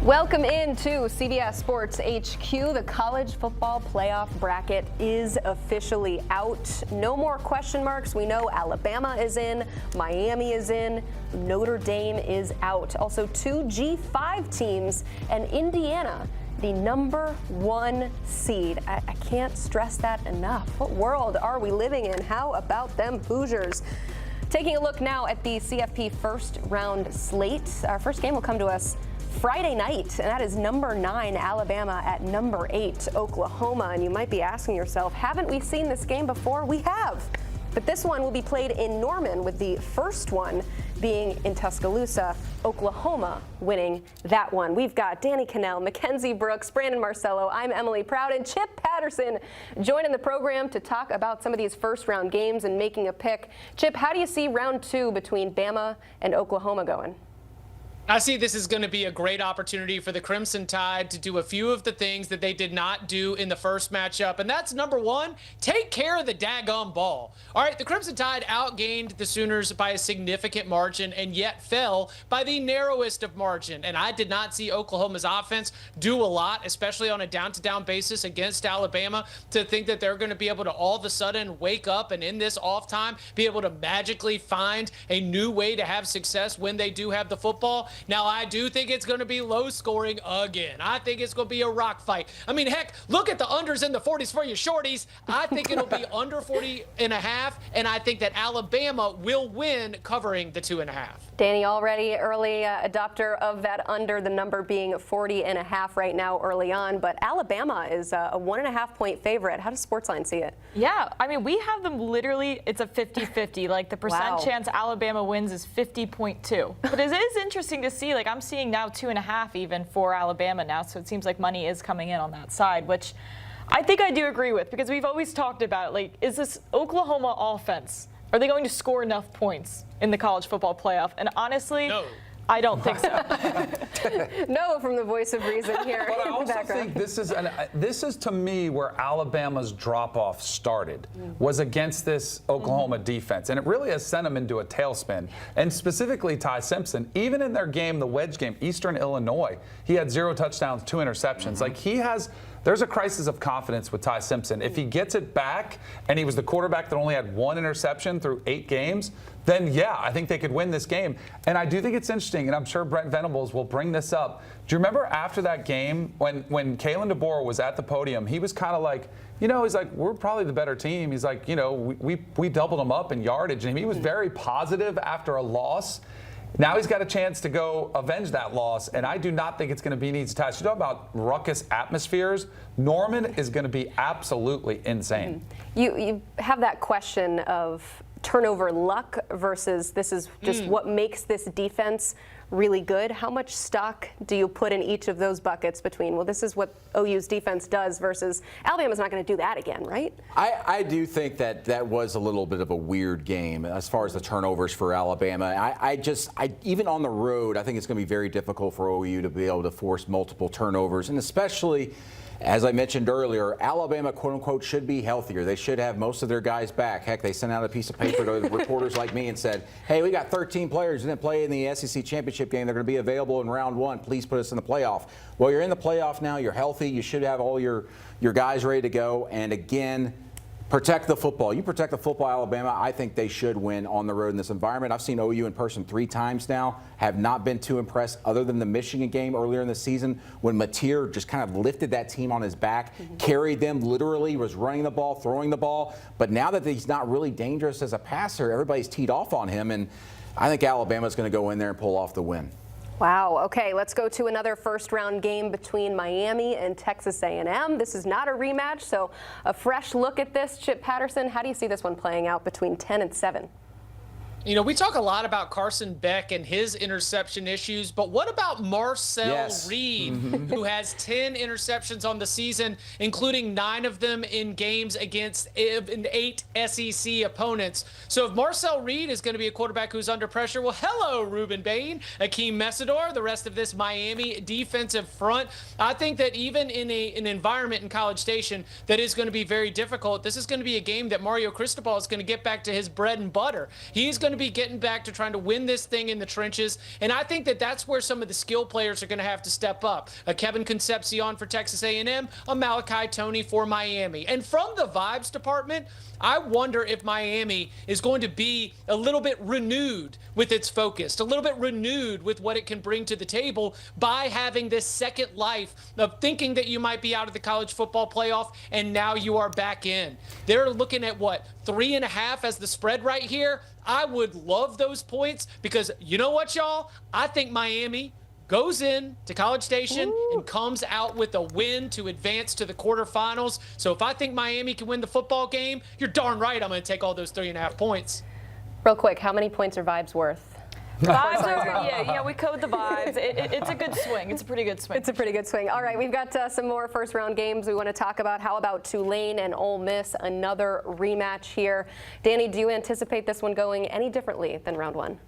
Welcome into CBS Sports HQ. The college football playoff bracket is officially out. No more question marks. We know Alabama is in, Miami is in, Notre Dame is out. Also, two G5 teams and Indiana, the #1 seed. I can't stress that enough. What world are we living in? How about them Hoosiers? Taking a look now at the CFP first round slate. Our first game will come to us Friday night, and that is #9 Alabama at #8 Oklahoma. And you might be asking yourself, haven't we seen this game before? We have. But this one will be played in Norman, with the first one being in Tuscaloosa, Oklahoma winning that one. We've got Danny Kanell, Mackenzie Brooks, Brandon Marcello. I'm Emily Proud, and Chip Patterson joining the program to talk about some of these first round games and making a pick. Chip, how do you see round 2 between Bama and Oklahoma going? I see this is going to be a great opportunity for the Crimson Tide to do a few of the things that they did not do in the first matchup, and that's number 1, take care of the daggone ball. All right, the Crimson Tide outgained the Sooners by a significant margin and yet fell by the narrowest of margin, and I did not see Oklahoma's offense do a lot, especially on a down-to-down basis against Alabama, to think that they're going to be able to all of a sudden wake up and in this off time be able to magically find a new way to have success when they do have the football. Now, I do think it's going to be low scoring again. I think it's going to be a rock fight. I mean, heck, look at the unders in the 40s for you shorties. I think it'll be under 40.5, and I think that Alabama will win covering the 2.5. Danny, already early adopter of that under, the number being 40.5 right now early on, but Alabama is a 1.5 point favorite. How does Sportsline see it? Yeah, I mean, we have them literally, it's a 50-50. Like, the percent chance Alabama wins is 50.2. But it is interesting to see, like, I'm seeing now 2.5 even for Alabama now, so it seems like money is coming in on that side, which I think I do agree with, because we've always talked about, like, is this Oklahoma offense, are they going to score enough points in the college football playoff? And honestly, no. I don't think so. No, from the voice of reason here. But I also think this is to me where Alabama's drop-off started, was against this Oklahoma defense, and it really has sent them into a tailspin. And specifically Ty Simpson, even in their game, the wedge game, Eastern Illinois, he had 0 touchdowns, 2 interceptions. Like, there's a crisis of confidence with Ty Simpson. If he gets it back, and he was the quarterback that only had 1 interception through 8 games, then yeah, I think they could win this game. And I do think it's interesting, and I'm sure Brent Venables will bring this up. Do you remember after that game when Kalen DeBoer was at the podium, he was kind of like, you know, he's like, we're probably the better team. He's like, you know, we doubled them up in yardage. And he was very positive after a loss. Now he's got a chance to go avenge that loss, and I do not think it's going to be needs attached. You talk about ruckus atmospheres. Norman is going to be absolutely insane. You have that question of turnover luck versus this is just what makes this defense really good. How much stock do you put in each of those buckets between, well, this is what OU's defense does versus Alabama's not going to do that again, right? I do think that was a little bit of a weird game as far as the turnovers for Alabama. Even on the road, I think it's going to be very difficult for OU to be able to force multiple turnovers, and especially, as I mentioned earlier, Alabama, quote-unquote, should be healthier. They should have most of their guys back. Heck, they sent out a piece of paper to reporters like me and said, hey, we got 13 players who didn't play in the SEC championship game. They're going to be available in round 1. Please put us in the playoff. Well, you're in the playoff now. You're healthy. You should have all your guys ready to go. And, again, protect the football. You protect the football, Alabama. I think they should win on the road in this environment. I've seen OU in person 3 times now. Have not been too impressed other than the Michigan game earlier in the season when Mateer just kind of lifted that team on his back, carried them literally, was running the ball, throwing the ball. But now that he's not really dangerous as a passer, everybody's teed off on him. And I think Alabama's going to go in there and pull off the win. Wow. Okay, let's go to another first-round game between Miami and Texas A&M. This is not a rematch, so a fresh look at this. Chip Patterson, how do you see this one playing out between 10 and 7? You know, we talk a lot about Carson Beck and his interception issues, but what about Marcel Reed, who has 10 interceptions on the season, including 9 of them in games against 8 SEC opponents? So if Marcel Reed is going to be a quarterback who's under pressure, well, hello, Ruben Bain, Akeem Mesidor, the rest of this Miami defensive front. I think that even in an environment in College Station that is going to be very difficult, this is going to be a game that Mario Cristobal is going to get back to his bread and butter. He's going going to be getting back to trying to win this thing in the trenches. And I think that that's where some of the skill players are going to have to step up. A Kevin Concepcion for Texas A&M, a Malachi Toney for Miami. And from the vibes department, I wonder if Miami is going to be a little bit renewed with its focus, a little bit renewed with what it can bring to the table by having this second life of thinking that you might be out of the college football playoff and now you are back in. They're looking at what, 3.5 as the spread right here? I would love those points because you know what, y'all? I think Miami goes in to College Station and comes out with a win to advance to the quarterfinals. So if I think Miami can win the football game, you're darn right I'm going to take all those 3.5 points. Real quick, how many points are vibes worth? Vibes are, yeah, we code the vibes. It's a good swing. It's a pretty good swing. It's a pretty good swing. All right, we've got some more first-round games we want to talk about. How about Tulane and Ole Miss, another rematch here? Danny, do you anticipate this one going any differently than round one?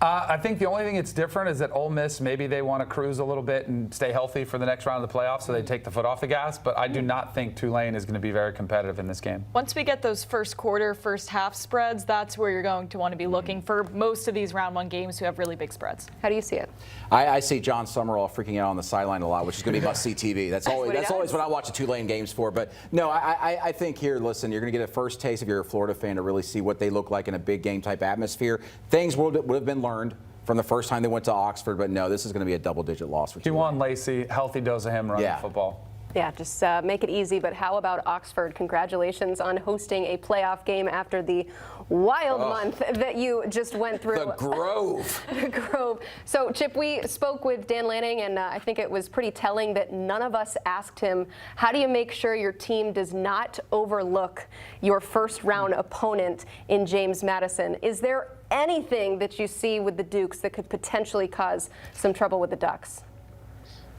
I think the only thing that's different is that Ole Miss, maybe they want to cruise a little bit and stay healthy for the next round of the playoffs, so they take the foot off the gas. But I do not think Tulane is going to be very competitive in this game. Once we get those first quarter, first half spreads, that's where you're going to want to be looking for most of these round one games who have really big spreads. How do you see it? I see John Summerall freaking out on the sideline a lot, which is going to be must-see TV. That's always what I watch the Tulane games for. But no, I think here, listen, you're going to get a first taste if you're a Florida fan to really see what they look like in a big game type atmosphere. Things would have been learned from the first time they went to Oxford, but no, this is going to be a double-digit loss for Tulane. Juwan Lacey, healthy dose of him running football. Yeah, just make it easy. But how about Oxford? Congratulations on hosting a playoff game after the wild month that you just went through. The Grove. The Grove. So, Chip, we spoke with Dan Lanning, and I think it was pretty telling that none of us asked him, how do you make sure your team does not overlook your first-round opponent in James Madison? Is there anything that you see with the Dukes that could potentially cause some trouble with the Ducks?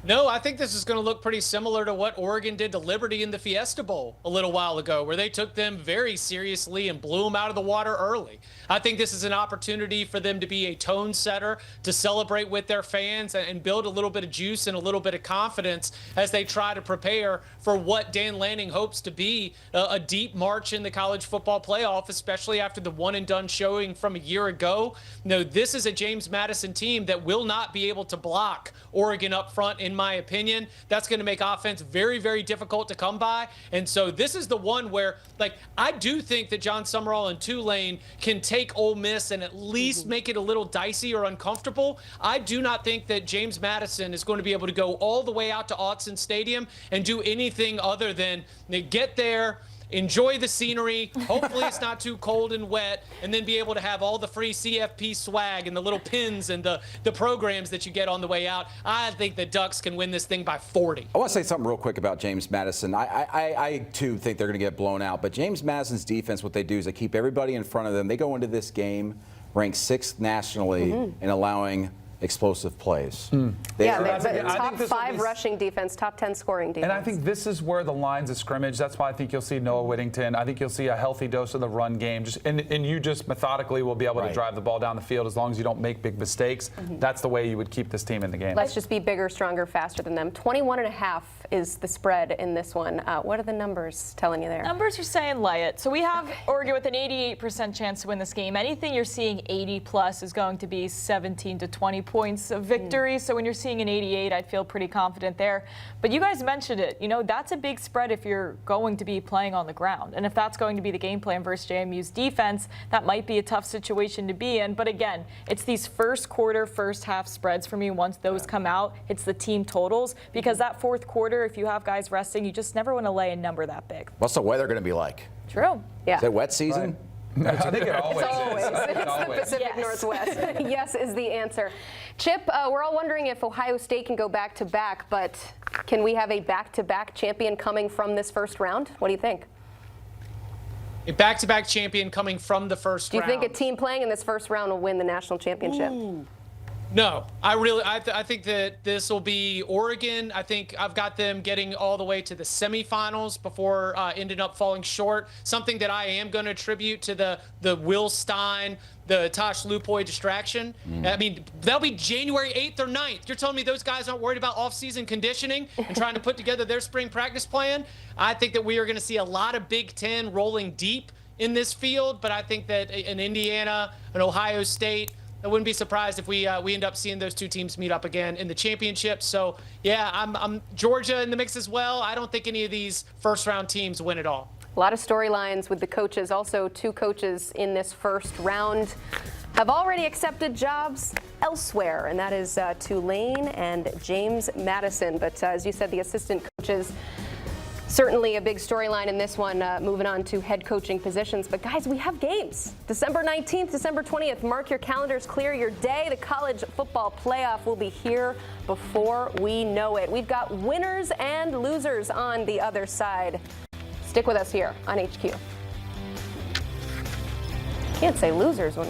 No, I think this is going to look pretty similar to what Oregon did to Liberty in the Fiesta Bowl a little while ago, where they took them very seriously and blew them out of the water early. I think this is an opportunity for them to be a tone setter, to celebrate with their fans and build a little bit of juice and a little bit of confidence as they try to prepare for what Dan Lanning hopes to be a deep march in the college football playoff, especially after the one-and-done showing from a year ago. No, this is a James Madison team that will not be able to block Oregon up front in my opinion. That's going to make offense very, very difficult to come by. And so this is the one where, like, I do think that John Summerall and Tulane can take Ole Miss and at least make it a little dicey or uncomfortable. I do not think that James Madison is going to be able to go all the way out to Autzen Stadium and do anything other than get there, enjoy the scenery, hopefully it's not too cold and wet, and then be able to have all the free CFP swag and the little pins and the programs that you get on the way out. I think the Ducks can win this thing by 40. I want to say something real quick about James Madison. I too think they're going to get blown out, but James Madison's defense, what they do is they keep everybody in front of them. They go into this game ranked 6th nationally in allowing explosive plays. Top 5 rushing defense, top 10 scoring defense. And I think this is where the lines of scrimmage, that's why I think you'll see Noah Whittington. I think you'll see a healthy dose of the run game. And you just methodically will be able to drive the ball down the field as long as you don't make big mistakes. That's the way you would keep this team in the game. Let's just be bigger, stronger, faster than them. 21.5 is the spread in this one. What are the numbers telling you there? Numbers are saying lay it. So we have Oregon with an 88% chance to win this game. Anything you're seeing 80 plus is going to be 17 to 20 points of victory. So when you're seeing an 88, I'd feel pretty confident there. But you guys mentioned it. You know, that's a big spread if you're going to be playing on the ground. And if that's going to be the game plan versus JMU's defense, that might be a tough situation to be in. But again, it's these first quarter, first half spreads for me. Once those come out, it's the team totals. Because that fourth quarter, if you have guys resting, you just never want to lay a number that big. What's the weather going to be like? True. Yeah. Is it wet season? Right. I think it always is. It's the Pacific Northwest. Yes is the answer. Chip, we're all wondering if Ohio State can go back-to-back, but can we have a back-to-back champion coming from this first round? What do you think? A back-to-back champion coming from the first round. Do you think a team playing in this first round will win the national championship? No, I think that this will be Oregon. I think I've got them getting all the way to the semifinals before ending up falling short. Something that I am going to attribute to the Will Stein, the Tosh Lupoy distraction. I mean, that'll be January 8th or 9th. You're telling me those guys aren't worried about off-season conditioning and trying to put together their spring practice plan? I think that we are going to see a lot of Big Ten rolling deep in this field, but I think that in Indiana and Ohio State, I wouldn't be surprised if we end up seeing those two teams meet up again in the championship. So, yeah, I'm Georgia in the mix as well. I don't think any of these first-round teams win it all. A lot of storylines with the coaches. Also, two coaches in this first round have already accepted jobs elsewhere, and that is Tulane and James Madison. But as you said, the assistant coaches, certainly a big storyline in this one, moving on to head coaching positions. But guys, we have games. December 19th, December 20th. Mark your calendars, clear your day. The college football playoff will be here before we know it. We've got winners and losers on the other side. Stick with us here on HQ. Can't say losers when